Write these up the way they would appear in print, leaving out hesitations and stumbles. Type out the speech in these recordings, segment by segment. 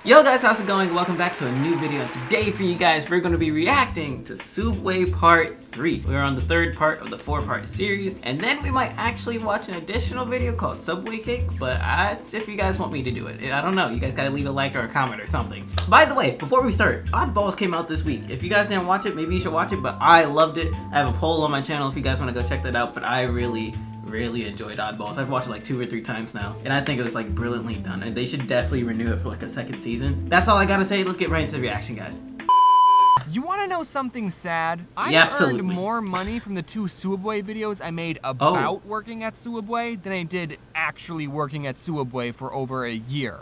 Yo guys, how's it going? Welcome back to a new video, and today for you guys we're going to be reacting to Sooubway Part 3. We're on the third part of the 4-part series, and then we might actually watch an additional video called Subway Cake, but it's if you guys want me to do it. I don't know, you guys gotta leave a like or a comment or something. By the way, before we start, Oddballs came out this week. If you guys didn't watch it, maybe you should watch it, but I loved it. I have a poll on my channel if you guys want to go check that out, but I really enjoyed Oddballs. I've watched it like 2 or 3 times now, and I think it was like brilliantly done, and they should definitely renew it for like a second season. That's all I gotta say. Let's get right into the reaction, guys. You want to know something sad? I earned more money from the 2 Sooubway videos I made about working at Sooubway than I did actually working at Sooubway for over a year.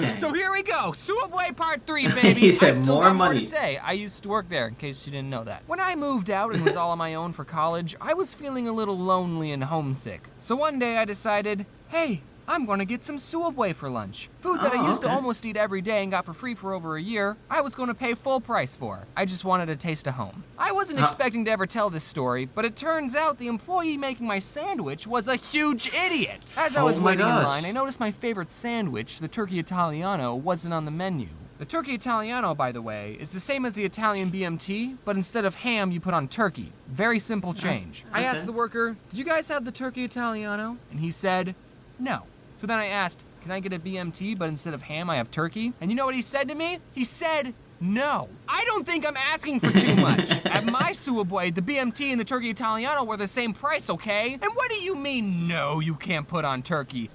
So here we go, Sooubway Part 3, baby. He said I still more got money. more to say. I used to work there, in case you didn't know that. When I moved out and was all on my own for college, I was feeling a little lonely and homesick. So one day I decided, hey, I'm gonna get some Sooubway for lunch. Food that I used to almost eat every day and got for free for over a year, I was gonna pay full price for. I just wanted a taste of home. I wasn't expecting to ever tell this story, but it turns out the employee making my sandwich was a huge idiot. As I was waiting in line, I noticed my favorite sandwich, the Turkey Italiano, wasn't on the menu. The Turkey Italiano, by the way, is the same as the Italian BMT, but instead of ham, you put on turkey. Very simple change. I asked the worker, did you guys have the Turkey Italiano? And he said, no. So then I asked, can I get a BMT, but instead of ham, I have turkey? And you know what he said to me? He said, no. I don't think I'm asking for too much. At my Sooubway, the BMT and the Turkey Italiano were the same price, okay? And what do you mean, no, you can't put on turkey?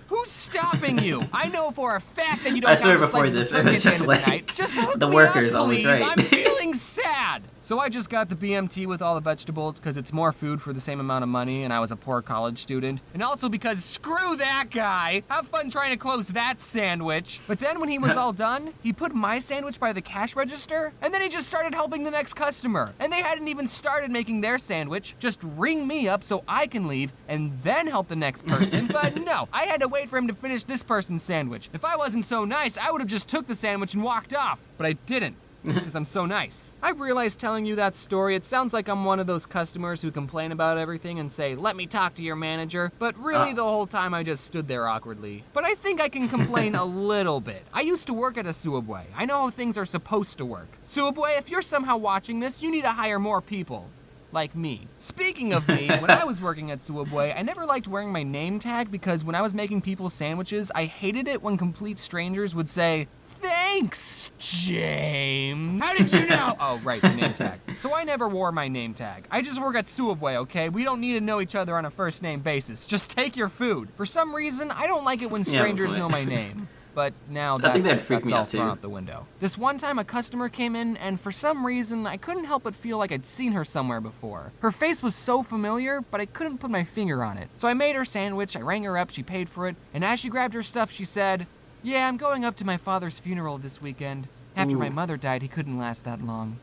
Who's stopping you? I know for a fact that you don't have the slices of turkey at the end of the night. Just hook the me workers up, always please. right. I'm feeling sad. So I just got the BMT with all the vegetables because it's more food for the same amount of money and I was a poor college student. And also because screw that guy. Have fun trying to close that sandwich. But then when he was all done, he put my sandwich by the cash register and then he just started helping the next customer. And they hadn't even started making their sandwich. Just ring me up so I can leave and then help the next person. But no, I had to wait for him to finish this person's sandwich. If I wasn't so nice, I would have just took the sandwich and walked off. But I didn't. Because I'm so nice. I've realized telling you that story, it sounds like I'm one of those customers who complain about everything and say, let me talk to your manager, but really the whole time I just stood there awkwardly. But I think I can complain a little bit. I used to work at a Sooubway. I know how things are supposed to work. Sooubway, if you're somehow watching this, you need to hire more people. Like me. Speaking of me, when I was working at Sooubway, I never liked wearing my name tag because when I was making people's sandwiches, I hated it when complete strangers would say, thanks, James. How did you know? Oh, right, the name tag. So I never wore my name tag. I just work at Sooubway, okay? We don't need to know each other on a first name basis. Just take your food. For some reason, I don't like it when strangers know my name. But now that's all thrown out the window. This one time a customer came in and for some reason I couldn't help but feel like I'd seen her somewhere before. Her face was so familiar, but I couldn't put my finger on it. So I made her sandwich, I rang her up, she paid for it, and as she grabbed her stuff she said, yeah, I'm going up to my father's funeral this weekend. After my mother died, he couldn't last that long.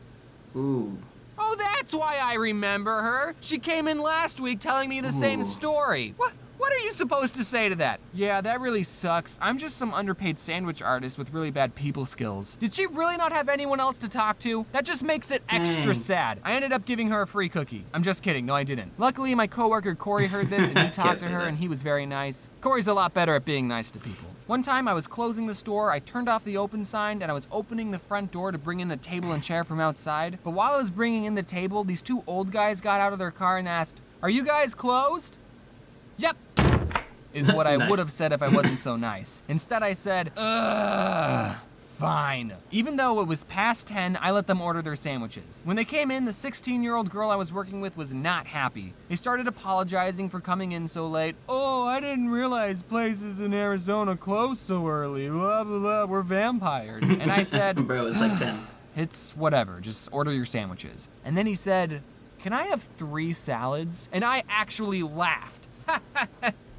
Ooh. Oh, that's why I remember her. She came in last week telling me the same story. What are you supposed to say to that? Yeah, that really sucks. I'm just some underpaid sandwich artist with really bad people skills. Did she really not have anyone else to talk to? That just makes it extra sad. I ended up giving her a free cookie. I'm just kidding, no I didn't. Luckily, my coworker Corey heard this and he talked to her and he was very nice. Corey's a lot better at being nice to people. One time I was closing the store, I turned off the open sign and I was opening the front door to bring in a table and chair from outside. But while I was bringing in the table, these 2 old guys got out of their car and asked, are you guys closed? Yep, is what I would have said if I wasn't so nice. Instead I said, ugh, fine. Even though it was past 10, I let them order their sandwiches. When they came in, the 16-year-old girl I was working with was not happy. They started apologizing for coming in so late. Oh, I didn't realize places in Arizona close so early. Blah, blah, blah, we're vampires. And I said, bro, it's like 10. It's whatever, just order your sandwiches. And then he said, can I have 3 salads? And I actually laughed.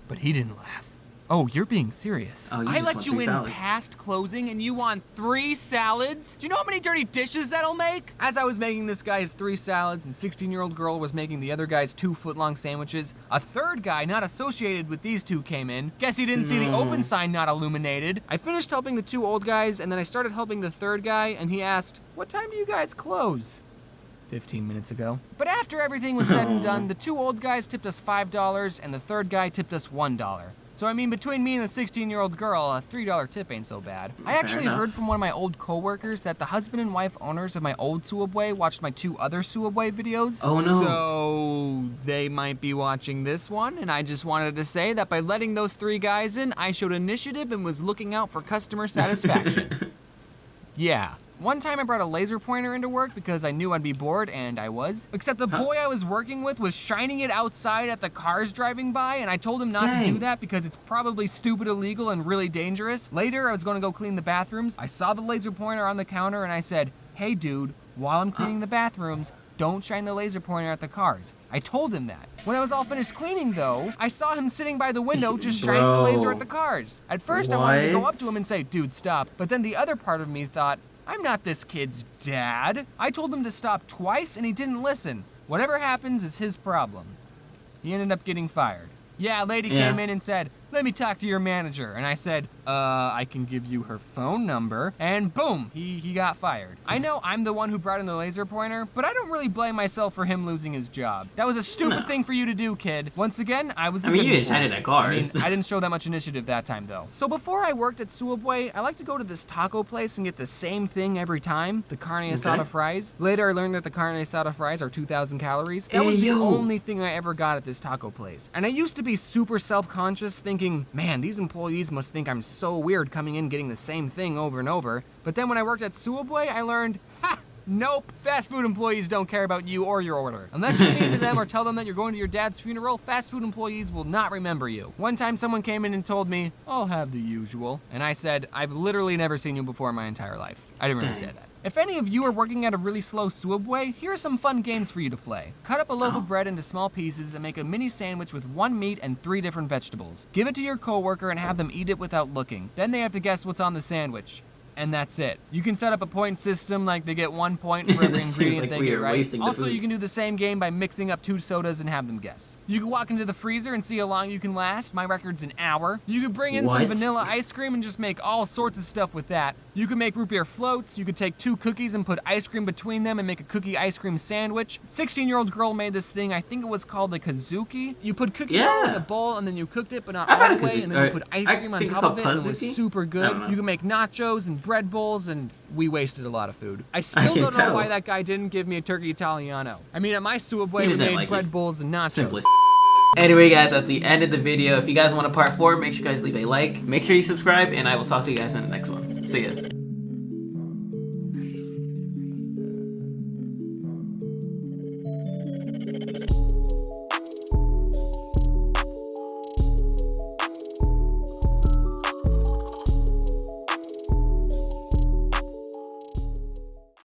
But he didn't laugh. Oh, you're being serious. Oh, I let you in past closing and you want 3 salads? Do you know how many dirty dishes that'll make? As I was making this guy's 3 salads and 16-year-old girl was making the other guy's 2-foot-long sandwiches, a third guy not associated with these 2 came in. Guess he didn't see the open sign not illuminated. I finished helping the 2 old guys and then I started helping the third guy and he asked, what time do you guys close? 15 minutes ago. But after everything was said and done, the 2 old guys tipped us $5 and the third guy tipped us $1. So I mean, between me and the 16-year-old girl, a $3 tip ain't so bad. I actually enough. heard from one of my old coworkers that the husband and wife owners of my old Sooubway watched my 2 other Sooubway videos. Oh no. So they might be watching this one, and I just wanted to say that by letting those 3 guys in, I showed initiative and was looking out for customer satisfaction. Yeah. One time I brought a laser pointer into work because I knew I'd be bored, and I was. Except the boy I was working with was shining it outside at the cars driving by, and I told him not to do that because it's probably stupid, illegal, and really dangerous. Later, I was going to go clean the bathrooms. I saw the laser pointer on the counter, and I said, "Hey dude, while I'm cleaning the bathrooms, don't shine the laser pointer at the cars." I told him that. When I was all finished cleaning though, I saw him sitting by the window just shining the laser at the cars. At first I wanted to go up to him and say, "Dude, stop." But then the other part of me thought, I'm not this kid's dad. I told him to stop twice and he didn't listen. Whatever happens is his problem. He ended up getting fired. Yeah, a lady came in and said, "Let me talk to your manager." And I said, I can give you her phone number. And boom, he got fired. I know I'm the one who brought in the laser pointer, but I don't really blame myself for him losing his job. That was a stupid thing for you to do, kid. Once again, I was the you didn't shine it at cars. I didn't show that much initiative that time, though. So before I worked at Sooubway, I like to go to this taco place and get the same thing every time, the carne asada fries. Later, I learned that the carne asada fries are 2,000 calories. That was the only thing I ever got at this taco place. And I used to be super self-conscious, thinking, man, these employees must think I'm so weird coming in getting the same thing over and over. But then when I worked at Sooubway, I learned, nope, fast food employees don't care about you or your order. Unless you're mean to them or tell them that you're going to your dad's funeral, fast food employees will not remember you. One time someone came in and told me, "I'll have the usual." And I said, "I've literally never seen you before in my entire life." I didn't really say that. If any of you are working at a really slow Sooubway, here are some fun games for you to play. Cut up a loaf of bread into small pieces and make a mini sandwich with 1 meat and 3 different vegetables. Give it to your coworker and have them eat it without looking. Then they have to guess what's on the sandwich. And that's it. You can set up a point system, like they get 1 point for every ingredient they get right. Also, you can do the same game by mixing up 2 sodas and have them guess. You can walk into the freezer and see how long you can last. My record's an hour. You can bring in some vanilla ice cream and just make all sorts of stuff with that. You can make root beer floats. You could take 2 cookies and put ice cream between them and make a cookie ice cream sandwich. 16-year-old girl made this thing, I think it was called the Kazuki. You put cookie dough in a bowl and then you cooked it, but not all the way, and then you put ice cream on top of it, and it was super good. You can make nachos and bread bowls, and we wasted a lot of food. I still don't know why that guy didn't give me a turkey Italiano. I mean, at my Sooubway, we made bread bowls and nachos. Simply. Anyway, guys, that's the end of the video. If you guys want a part 4, make sure you guys leave a like. Make sure you subscribe, and I will talk to you guys in the next one. See ya.